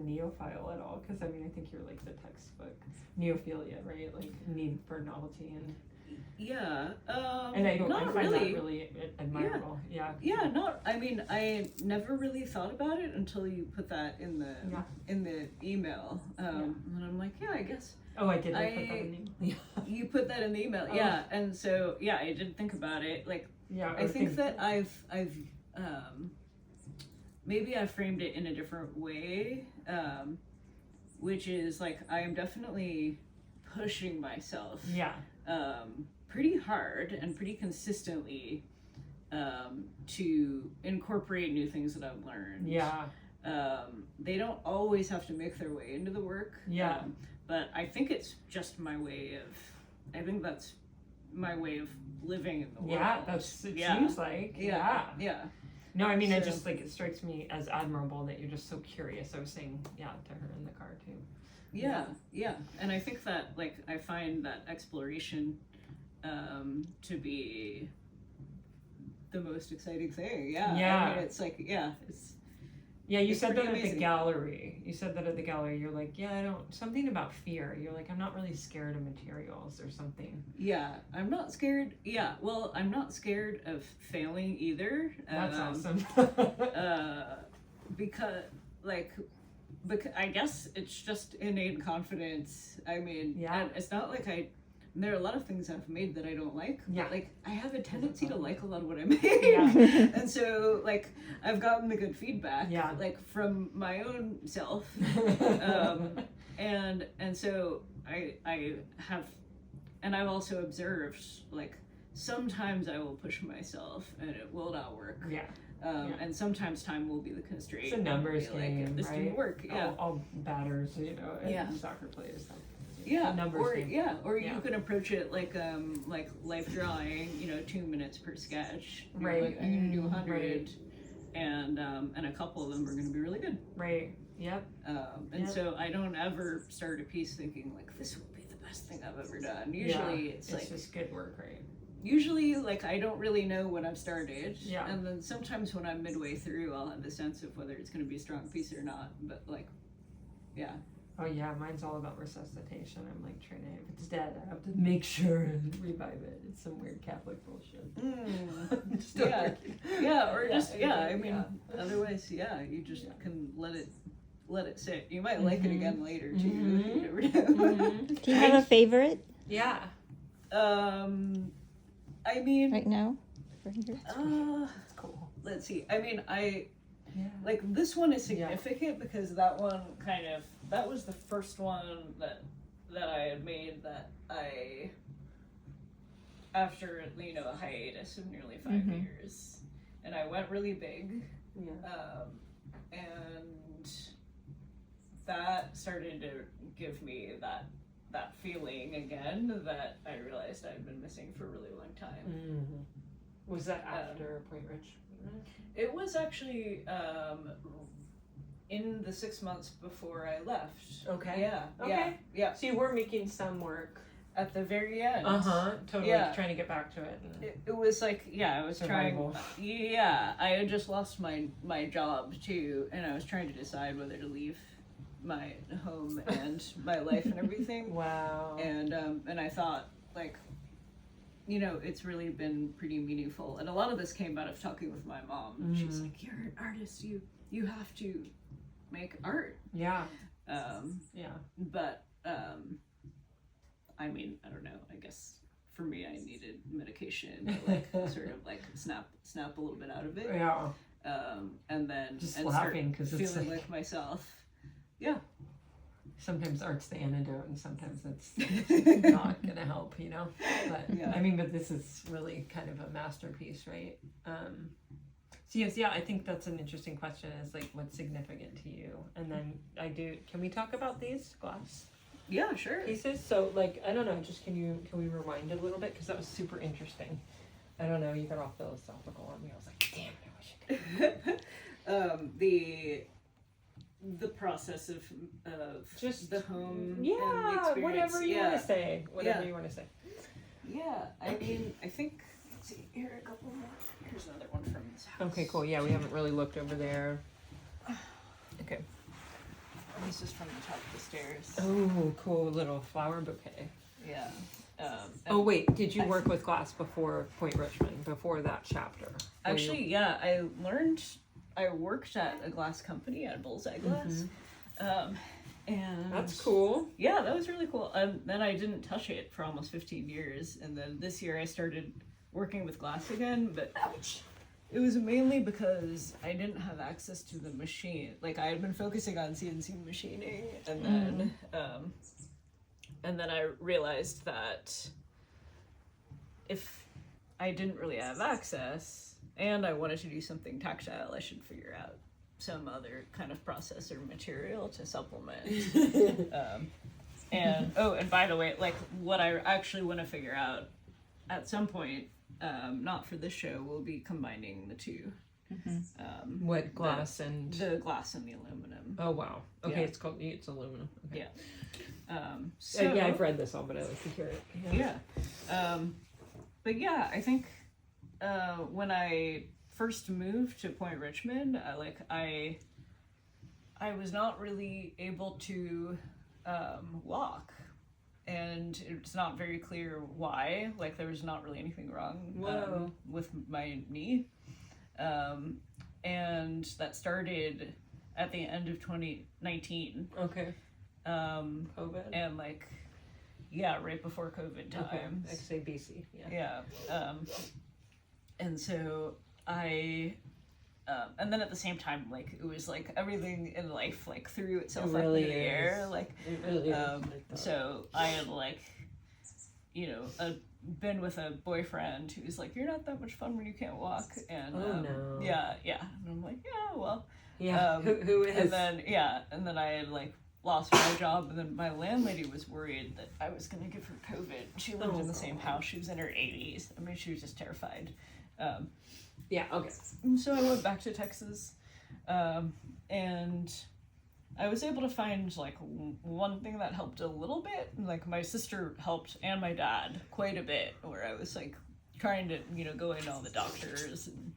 neophile at all, because I mean I think you're like the textbook neophilia, right? Like need for novelty and yeah. And I find really. that really admirable. Yeah. Yeah. Not. I mean, I never really thought about it until you put that in the email. And I'm like, yeah, I guess. Oh, I did. I put that in the email. You put that in the email, yeah. And so, yeah, I did think about it. Like, yeah, I think that I've maybe I framed it in a different way, which is like I am definitely pushing myself. Yeah. Pretty hard and pretty consistently to incorporate new things that I've learned. Yeah. They don't always have to make their way into the work. Yeah. But I think it's just my way of, I think that's my way of living in the world. Yeah, it seems like. Yeah. No, I mean, it just like, it strikes me as admirable that you're just so curious. I was saying, to her in the car too. Yeah. And I think that, like, I find that exploration to be the most exciting thing. Yeah. I mean, it's like, it's. Yeah, you said that at the gallery. You're like, something about fear. You're like, I'm not really scared of materials or something. Yeah, I'm not scared. Yeah, well, I'm not scared of failing either. That's awesome. Because I guess it's just innate confidence. I mean, and it's not like there are a lot of things I've made that I don't like, but like I have a tendency to like a lot of what I make. And so like I've gotten the good feedback like from my own self. And so I have, and I've also observed like sometimes I will push myself and it will not work. And sometimes time will be the constraint. It's a numbers game, like, this didn't work. All batters, soccer players. Or you can approach it like life drawing, 2 minutes per sketch. Right. Like, I'm gonna do 100, and a couple of them are gonna be really good. Right. Yep. So I don't ever start a piece thinking like this will be the best thing I've ever done. Usually it's like just good work, right? Usually, like, I don't really know when I've started. Yeah. And then sometimes when I'm midway through, I'll have a sense of whether it's going to be a strong piece or not. But, like, Oh, yeah, mine's all about resuscitation. I'm, like, trying to, if it's dead, I have to make sure and revive it. It's some weird Catholic bullshit. Otherwise, you just can let it sit. You might like it again later, too. You never know. Do you have a favorite? Yeah. I mean, right now, that's cool. Let's see. I mean, like this one is significant because that one that was the first one that I had made that I, after a hiatus of nearly 5 years, and I went really big, and that started to give me that feeling again that I realized I'd been missing for a really long time. Was that after Point Rich? It was actually in the 6 months before I left. Okay. Yeah. So you were making some work at the very end. Totally trying to get back to it. It was like, I was survival. I had just lost my job too, and I was trying to decide whether to leave my home and my life and everything. Wow. And I thought, like, it's really been pretty meaningful. And a lot of this came out of talking with my mom. She's like, you're an artist, you have to make art. Yeah. But I mean, I don't know, I guess for me I needed medication to like sort of like snap a little bit out of it. Yeah. And then just laughing because it's feeling like myself. Yeah. Sometimes art's the antidote and sometimes it's not gonna help, but I mean, but this is really kind of a masterpiece, right? So yes, I think that's an interesting question, is like what's significant to you. And then can we talk about these glass sure pieces? So like, I don't know, just can we rewind a little bit, because that was super interesting. I don't know, you got all philosophical on me. I was like, damn, I wish I could. The process of just the home and the experience. Whatever you want to say. You want to say. Yeah, I mean, I think, let's see, here are a couple more. Here's another one from this house. Okay, cool. Yeah, we haven't really looked over there. Okay. This is from the top of the stairs. Oh, cool little flower bouquet. Yeah. Oh wait, did you work with glass before Point Richmond, before that chapter? Actually, yeah, I worked at a glass company at Bullseye Glass. And that's cool. Yeah, that was really cool. Then I didn't touch it for almost 15 years. And then this year I started working with glass again, but it was mainly because I didn't have access to the machine. Like, I had been focusing on CNC machining, and then I realized that if I didn't really have access and I wanted to do something tactile, I should figure out some other kind of process or material to supplement. And by the way, like, what I actually want to figure out at some point, not for this show, we'll be combining the two. What glass and the glass and the aluminum. Oh wow. Okay, Yeah. it's aluminum. Okay. Yeah. Yeah, I've read this all, but I like to hear it. Yeah. But yeah, I think when I first moved to Point Richmond, I was not really able to walk, and it's not very clear why. Like, there was not really anything wrong with my knee, and that started at the end of 2019. Okay. COVID. And right before COVID time. Okay. I say BC. Yeah. And so and then at the same time, like, it was like everything in life like threw itself up in the air. Like, it really is. So I had been with a boyfriend who's like, "You're not that much fun when you can't walk," and no. yeah, and I'm like, "Yeah, well, yeah." Who is? And then I had lost my job, and then my landlady was worried that I was going to give her COVID. She lived in the same house. She was in her 80s. I mean, she was just terrified. Yeah, okay. So I went back to Texas, and I was able to find one thing that helped a little bit. Like, my sister helped, and my dad quite a bit, where I was trying to go into all the doctors, and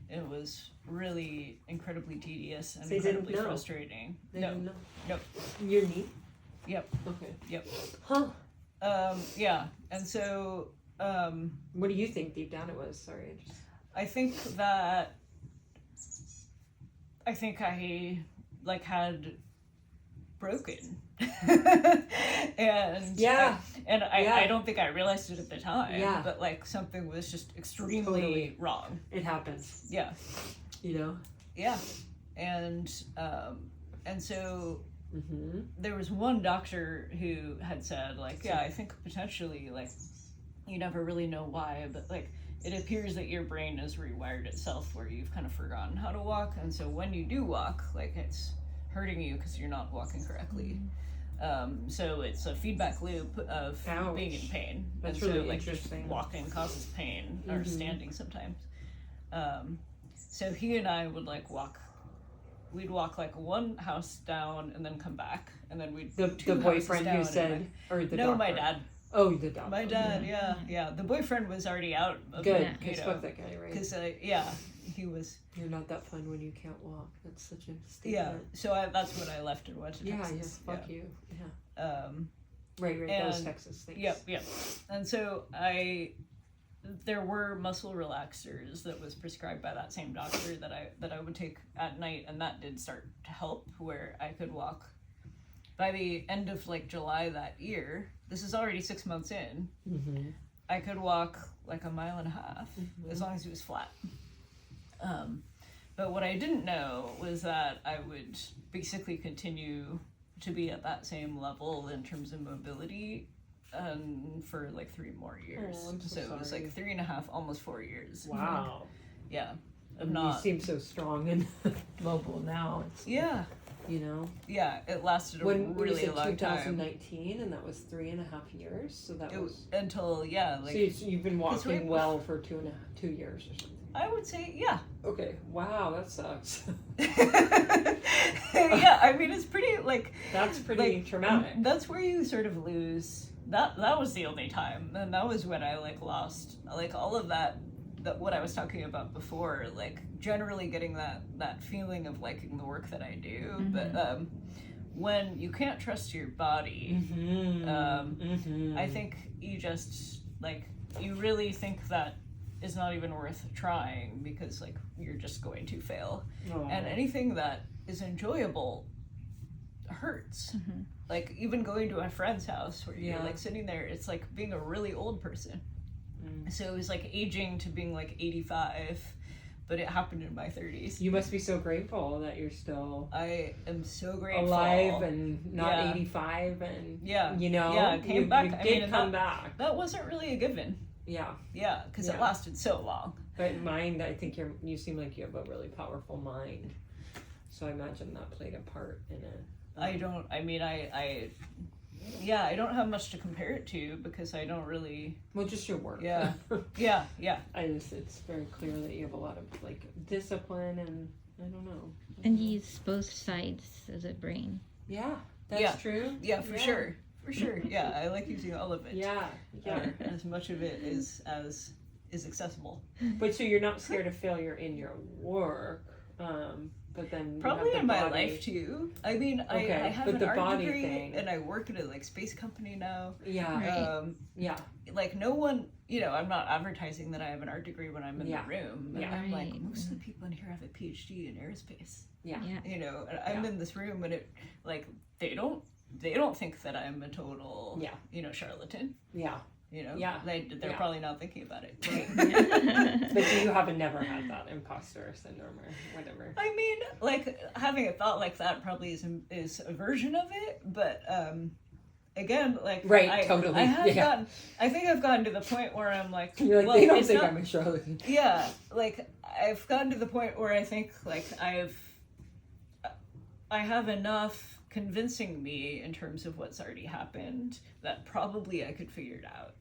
it was really incredibly tedious and incredibly frustrating. They didn't know. Nope. Your knee? Yep. Okay. Yep. Huh. Yeah, and so what do you think deep down it was? Sorry, I think I had broken. And I don't think I realized it at the time. Yeah. But something was just extremely wrong. It happens. Yeah. Yeah. And so there was one doctor who had said I think potentially you never really know why, but it appears that your brain has rewired itself where you've kind of forgotten how to walk, and so when you do walk, it's hurting you because you're not walking correctly. So it's a feedback loop of being in pain. That's and really so interesting. Just walking causes pain, or standing sometimes. So he and I would walk. We'd walk one house down and then come back, and then we'd the boyfriend who said, or the doctor? my dad. Oh, the doctor. My dad, yeah. The boyfriend was already out of Good. it, Fuck that guy, right? Because he was. You're not that fun when you can't walk. That's such a statement. Yeah. So that's when I left and went to Texas. Fuck you. Yeah. Right. That was Texas. Thanks. Yep. And so there were muscle relaxers that was prescribed by that same doctor that I would take at night, and that did start to help, where I could walk. By the end of July that year, this is already 6 months in, I could walk a mile and a half as long as it was flat. But what I didn't know was that I would basically continue to be at that same level in terms of mobility for 3 more years. Oh, I'm so it was sorry. 3.5, almost 4 years. Wow. Yeah. You seem so strong and mobile now. Yeah. Yeah, it lasted a really long time. 2019, and that was 3.5 years. So that was until so you've been walking well for 2 years or something. I would say, yeah. Okay. Wow, that sucks. Yeah, I mean, it's pretty that's pretty traumatic. That's where you sort of lose. That was the only time, and that was when I lost all of that what I was talking about before, generally getting that feeling of liking the work that I do, but when you can't trust your body, I think you just, like, you really think that is not even worth trying because, like, you're just going to fail. And anything that is enjoyable hurts. Like, even going to a friend's house where you're, like, sitting there, it's like being a really old person. So it was like aging to being like 85, but it happened in my 30s. You must be so grateful that you're still... I am so grateful. Alive and not 85 and, you know, came back. You did come back. That wasn't really a given. Yeah, because it lasted so long. But mind, I think you seem like you have a really powerful mind. So I imagine that played a part in it. I don't have much to compare it to because I don't really... Well, just your work. Yeah. It's very clear that you have a lot of, like, discipline and, I don't know. And you use both sides of the brain. Yeah, that's true. Yeah, for sure. For sure, yeah. I like using all of it. Yeah. As much of it as is accessible. But so you're not scared of failure in your work, but then probably in my life too. I mean, I have an art degree thing. And I work at a, like, space company now. Yeah. Like, no one, you know, I'm not advertising that I have an art degree when I'm in the room. But I'm like, most of the people in here have a PhD in aerospace. Yeah. You know, and I'm in this room and it, like, they don't think that I'm a total, you know, charlatan. Yeah. You know, they're probably not thinking about it. But you haven't never had that imposter syndrome or whatever. I mean, like, having a thought like that probably is a version of it, but again, like, totally. I think I've gotten to the point where I'm like, you're like, well, they don't think I'm a charlatan. Yeah, like, I've gotten to the point where I think, like, I have enough convincing me in terms of what's already happened that probably I could figure it out.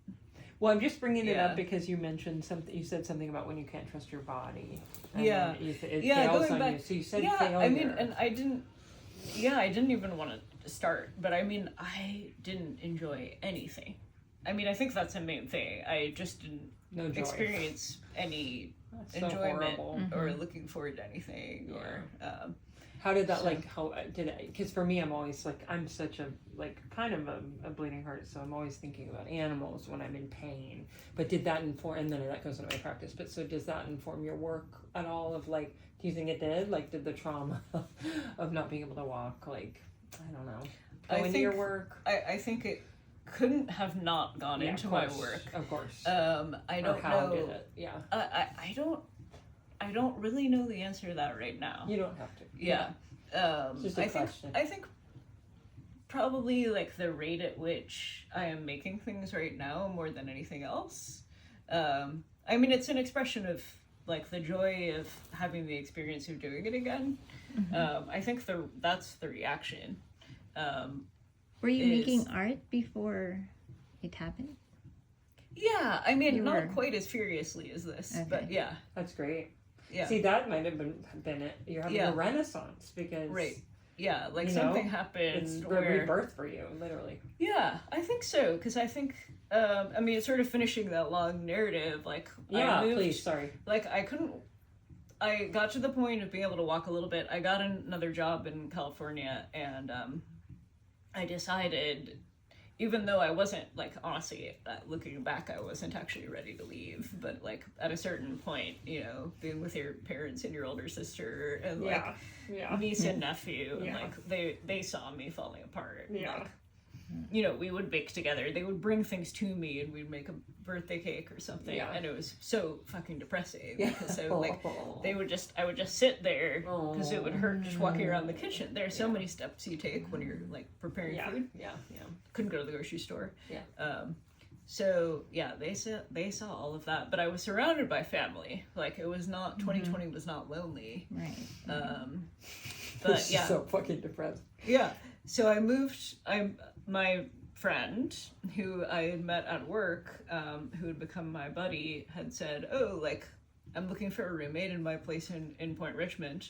Well, I'm just bringing it up because you mentioned something. You said something about when you can't trust your body. And it fails on you. So you said failure. I mean, and I didn't even want to start. But I mean, I didn't enjoy anything. I mean, I think that's the main thing. I just didn't experience any enjoyment or looking forward to anything or. How did that, like, how did it, because for me, I'm always, like, I'm such a, like, kind of a bleeding heart, so I'm always thinking about animals when I'm in pain. But did that inform, and then that goes into my practice, but so does that inform your work at all of, like, do you think it did? Like, did the trauma of not being able to walk, like, I don't know, go into your work? I think it couldn't have not gone into my work. Of course. I don't how know. Did it? Yeah. I don't really know the answer to that right now. You don't have to. Yeah. It's just a question. I think probably, like, the rate at which I am making things right now more than anything else. I mean, it's an expression of, like, the joy of having the experience of doing it again. I think that's the reaction. Were you making art before it happened? Yeah, I mean, not quite as furiously as this, but yeah. That's great. Yeah. See, that might have been it. You're having a renaissance because... Right. Yeah, like, something happened it's where... rebirth for you, literally. Yeah, I think so, because I think, I mean, it's sort of finishing that long narrative, like... Yeah, please, sorry. Like, I got to the point of being able to walk a little bit. I got another job in California, and I decided... Even though I wasn't, like, honestly, looking back, I wasn't actually ready to leave. But, like, at a certain point, you know, being with your parents and your older sister and, like, niece and nephew, and, like, they saw me falling apart. Yeah. Like, you know, we would bake together. They would bring things to me, and we'd make a birthday cake or something. Yeah. And it was so fucking depressing. Because I would just sit there because it would hurt just walking around the kitchen. There are so many steps you take when you're, like, preparing food. Yeah. Couldn't go to the grocery store. Yeah. So yeah, they saw all of that, but I was surrounded by family. Like, it was not 2020 was not lonely. Right. But yeah. So fucking depressed. Yeah. So I moved. My friend who I had met at work, who had become my buddy, had said, "Oh, like, I'm looking for a roommate in my place in Point Richmond."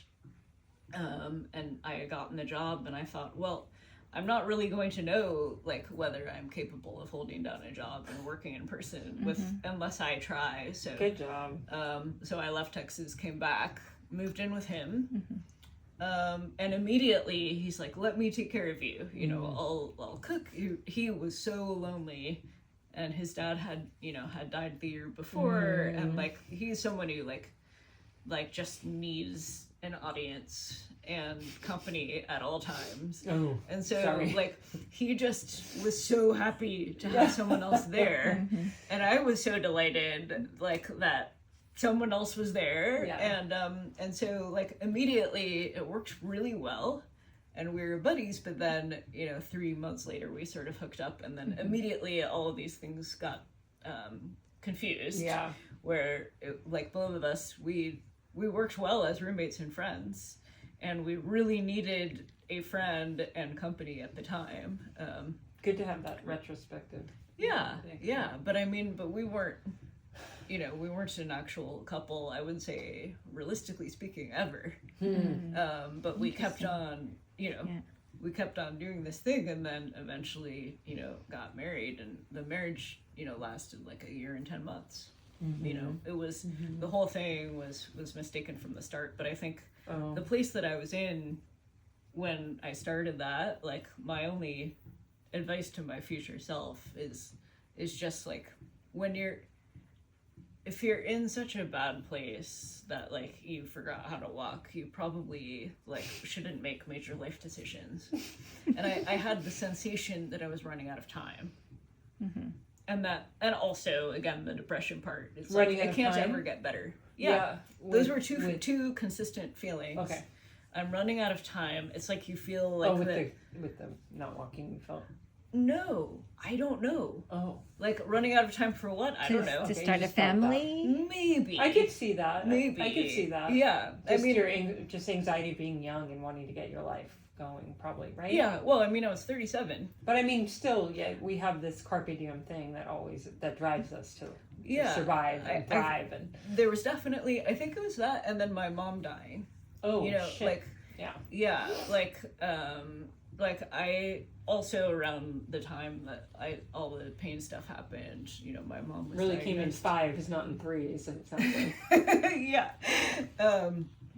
And I had gotten the job, and I thought, well, I'm not really going to know, like, whether I'm capable of holding down a job and working in person unless I try. So good job. So I left Texas, came back, moved in with him. And immediately he's like, let me take care of you, you know, I'll cook. He was so lonely, and his dad had died the year before, and like he's someone who like just needs an audience and company at all times. And so like he just was so happy to have someone else there. And I was so delighted like that someone else was there. And so like immediately it worked really well, and we were buddies. But then 3 months later we sort of hooked up, and then immediately all of these things got confused, where like both of us, we worked well as roommates and friends, and we really needed a friend and company at the time. Good to have that retrospective. But we weren't, we weren't an actual couple, I would say, realistically speaking, ever. But we kept on, we kept on doing this thing, and then eventually, got married, and the marriage, lasted like a year and 10 months. It was the whole thing was mistaken from the start. But I think the place that I was in when I started that, like, my only advice to my future self is just like, if you're in such a bad place that like you forgot how to walk, you probably like shouldn't make major life decisions. And I had the sensation that I was running out of time. And also, again, the depression part is like, it can't ever get better. Those were two consistent feelings. Okay. I'm running out of time. It's like you feel like with the not walking, you felt. No, I don't know. Like running out of time for what? I don't know. To start a family? Maybe. I could see that. Maybe. I could see that. Yeah. Just anxiety of being young and wanting to get your life going, probably, right? Yeah. Well, I was 37. But still, we have this carpe diem thing that drives us to survive and thrive. And there was definitely, I think it was that, and then my mom dying. Shit. Like I also, around the time that all the pain stuff happened, my mom was really came in 5s, not in 3s, it sounds like.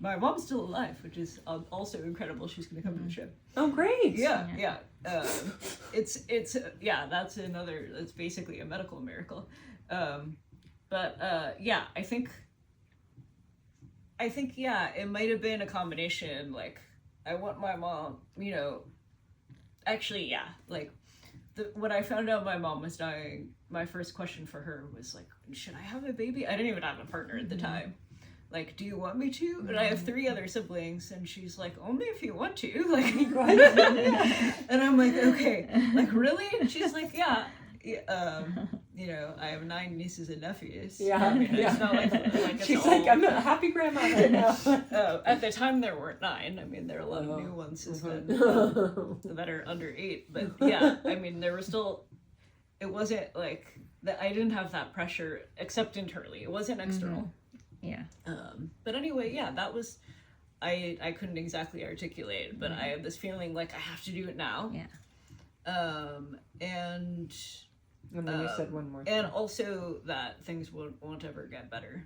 My mom's still alive, which is also incredible. She's going to come to the show. Oh, great! Yeah. It's basically a medical miracle. I think it might have been a combination. Like, I want my mom, actually, like, when I found out my mom was dying, my first question for her was like, should I have a baby? I didn't even have a partner at the time. Like, do you want me to? And I have 3 other siblings, and she's like, only if you want to. Like, and I'm like, okay, like, really? And she's like, yeah. I have 9 nieces and nephews. It's not like it's she's like, I'm a happy grandma right now. At the time, there weren't 9. There are a lot of new ones that are under 8. But there was still. It wasn't like that. I didn't have that pressure, except internally. It wasn't external. But anyway, that was. I couldn't exactly articulate, but I had this feeling like I have to do it now. And then you said one more thing. And also that things won't ever get better.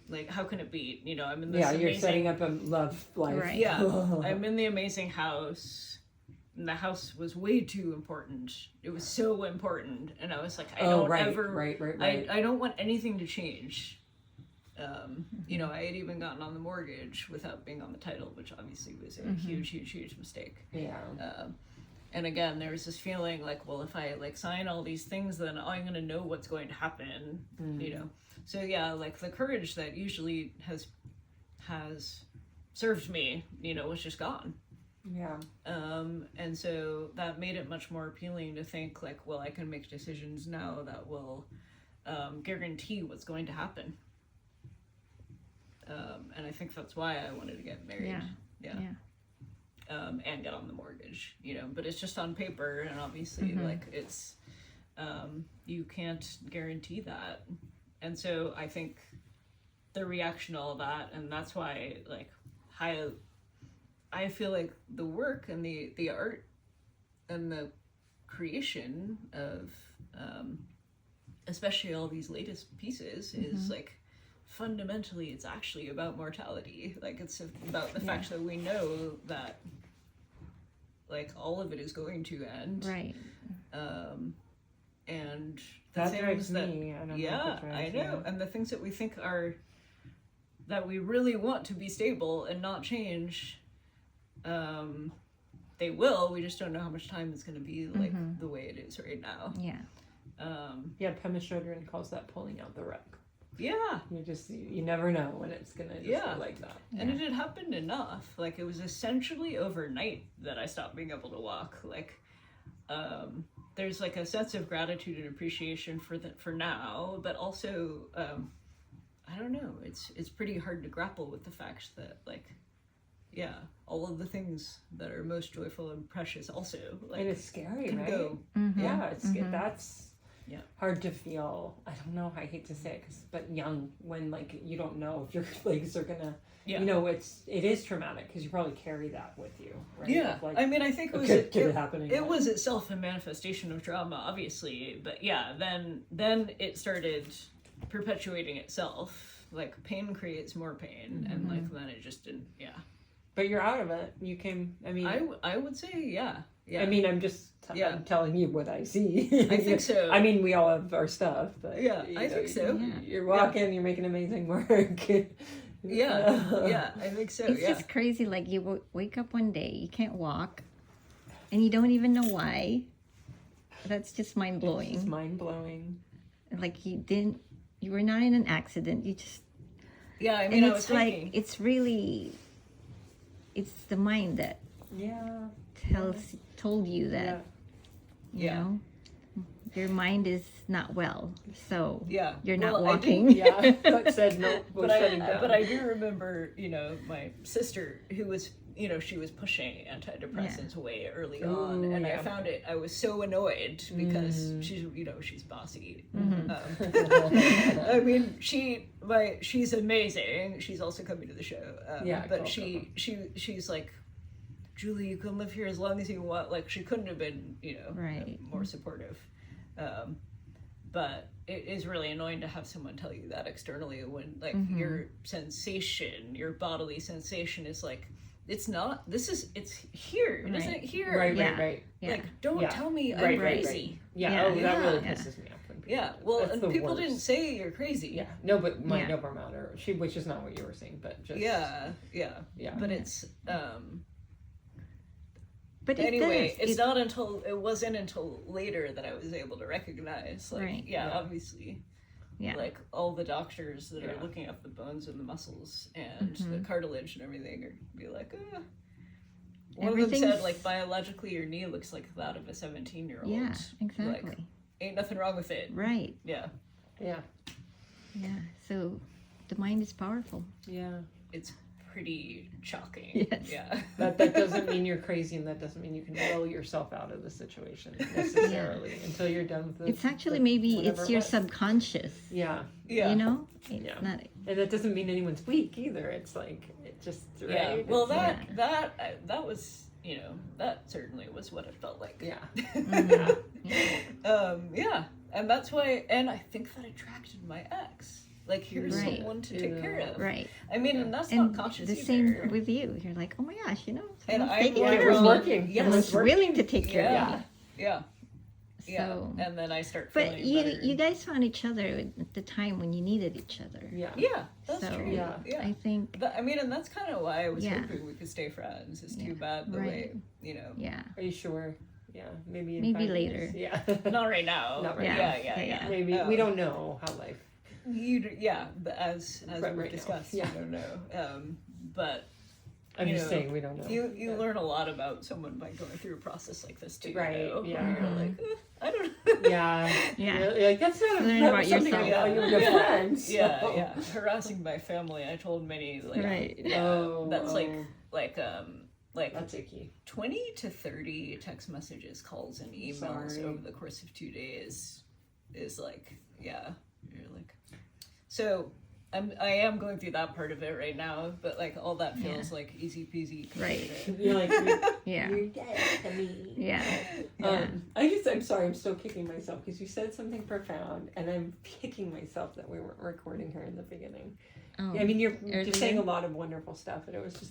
Like, how can it be? I'm in this amazing... you're setting up a love life. Right. Yeah, I'm in the amazing house, and the house was way too important. It was so important, and I was like, I don't I don't want anything to change. I had even gotten on the mortgage without being on the title, which obviously was a huge mistake. And again, there was this feeling like, well, if I like sign all these things, then I'm going to know what's going to happen, So like the courage that usually has served me, was just gone. And so that made it much more appealing to think like, well, I can make decisions now that will guarantee what's going to happen. And I think that's why I wanted to get married. And get on the mortgage, but it's just on paper, and obviously like it's you can't guarantee that. And so I think the reaction to all that, and that's why like I feel like the work and the art and the creation of especially all these latest pieces is like fundamentally it's actually about mortality. Like, it's about the fact that we know that, like, all of it is going to end. Right. And the That things drives that, me. I don't know if yeah, it drives I know. you. And the things that we think are, that we really want to be stable and not change, they will. We just don't know how much time it's going to be like the way it is right now. Yeah. Yeah, Pema Chodron calls that pulling out the rug. Yeah. You never know when it's gonna just go like that. And it had happened enough. Like, it was essentially overnight that I stopped being able to walk. Like, there's like a sense of gratitude and appreciation for now, but also, I don't know. It's pretty hard to grapple with the fact that, like, yeah, all of the things that are most joyful and precious also, like, and it's scary, can right? go. Yeah, that's hard to feel. I don't know. I hate to say it, but young, when like you don't know if your legs are gonna. You know, it is traumatic because you probably carry that with you, right? Yeah, like, I mean, I think it was itself a manifestation of trauma, obviously, but yeah, then it started perpetuating itself. Like, pain creates more pain, and like then it just didn't. Yeah. But you're out of it. You came. I mean, I would say yeah. I mean, I'm just I'm telling you what I see. I think so. I mean, we all have our stuff, but I think so. You're walking. You're making amazing work. Yeah, I think so. It's just crazy. Like, you wake up one day, you can't walk, and you don't even know why. That's just mind blowing. It's mind blowing. Like, you were not in an accident. You just. Yeah, I mean, and I was it's like thinking. it's the mind that told you that you know your mind is not well, so you're not walking. But said no. But I do remember, you know, my sister who was, you know, she was pushing antidepressants way early on, and I found it. I was so annoyed because she's bossy. I mean, she's amazing. She's also coming to the show. But cool. She's like, Julie, you can live here as long as you want. Like, she couldn't have been, you know, more supportive. But it is really annoying to have someone tell you that externally when, like, your sensation, your bodily sensation is like, it's here. It isn't here. Right. Like, don't tell me I'm crazy. That really pisses me off. When people well, and people didn't say you're crazy. Yeah, no, but might never amount, which is not what you were saying, but just But it's But anyway, it wasn't until later that I was able to recognize, like, obviously, like, all the doctors that are looking at the bones and the muscles and the cartilage and everything are be like, one of them said, like, biologically your knee looks like that of a 17-year-old. Yeah, exactly. Like, ain't nothing wrong with it. Right. Yeah. So the mind is powerful. It's pretty shocking. Yes. That doesn't mean you're crazy, and that doesn't mean you can will yourself out of the situation necessarily until you're done with it. It's actually maybe it's your subconscious. You know? It's not, and that doesn't mean anyone's weak either. It's like, it just Well, that was, you know, that certainly was what it felt like. And that's why, and I think that attracted my ex. Like, here's someone to take care of. Right. I mean, and that's not conscious the either. same with you. You're like, oh my gosh, you know, and someone's I taking care of me. Working. Someone's willing to take care of me. Yeah. So, and then I start feeling but better. you guys found each other at the time when you needed each other. That's true. I think. I mean, and that's kind of why I was hoping we could stay friends. It's too bad the way, you know. Are you sure? Maybe later. Not right now. Not right now. Yeah. Maybe we don't know how life. But as we've discussed, you don't know. But I'm just saying we don't know. You learn a lot about someone by going through a process like this too. Right. You know? Yeah. You're like, I don't know. You're like, that's not something I value in your friends. Harassing my family. I told many that's icky. 20 to 30 text messages, calls, and emails over the course of 2 days is like, you're like, so I am going through that part of it right now, but like all that feels like easy peasy. Right. You're like, Yeah. you're dead to me. Yeah. I'm sorry, I'm still kicking myself because you said something profound, and I'm kicking myself that we weren't recording her in the beginning. Oh, I mean, you're earlier? saying a lot of wonderful stuff, and it was just